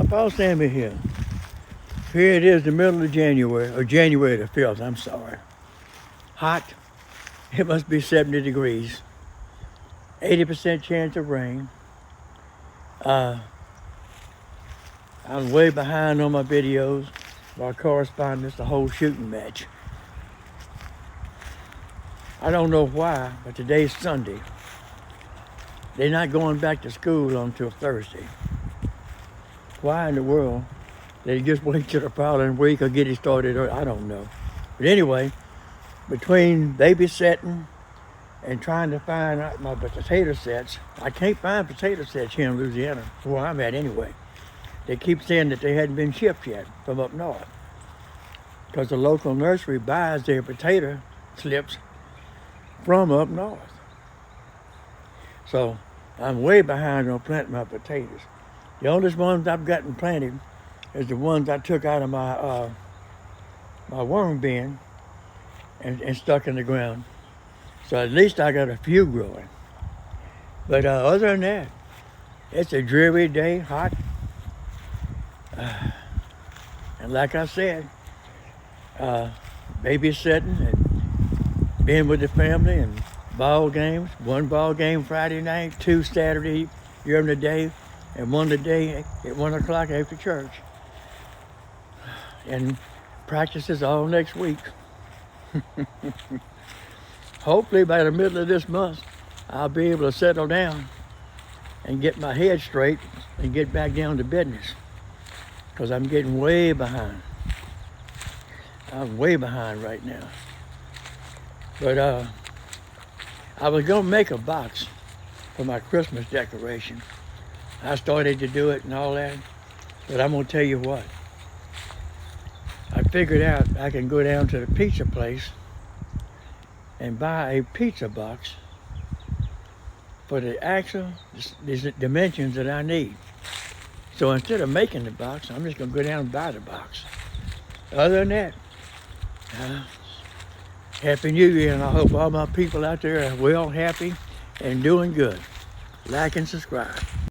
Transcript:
Paul Sammy here. Here it is, the middle of January, or January the 5th, I'm sorry. Hot. It must be 70 degrees. 80% chance of rain. I'm way behind on my videos. My correspondence, the whole shooting match. I don't know why, but today's Sunday. They're not going back to school until Thursday. Why in the world? They just wait till the following week or get it started, or I don't know. But anyway, between babysitting and trying to find out my potato sets, I can't find potato sets here in Louisiana, where I'm at anyway. They keep saying that they hadn't been shipped yet from up north, because the local nursery buys their potato slips from up north. So I'm way behind on planting my potatoes. The only ones I've gotten planted is the ones I took out of my my worm bin and stuck in the ground. So at least I got a few growing. But other than that, it's a dreary day, hot. And like I said, babysitting and being with the family and ball games. One ball game Friday night, 2 Saturday during the day, and 1 today at 1 o'clock after church. And practices all next week. Hopefully by the middle of this month, I'll be able to settle down and get my head straight and get back down to business, because I'm getting way behind. I'm way behind right now. But I was gonna make a box for my Christmas decoration. I started to do it and all that, but I'm gonna tell you what. I figured out I can go down to the pizza place and buy a pizza box for the actual dimensions that I need. So instead of making the box, I'm just gonna go down and buy the box. Other than that, Happy New Year, and I hope all my people out there are well, happy, and doing good. Like and subscribe.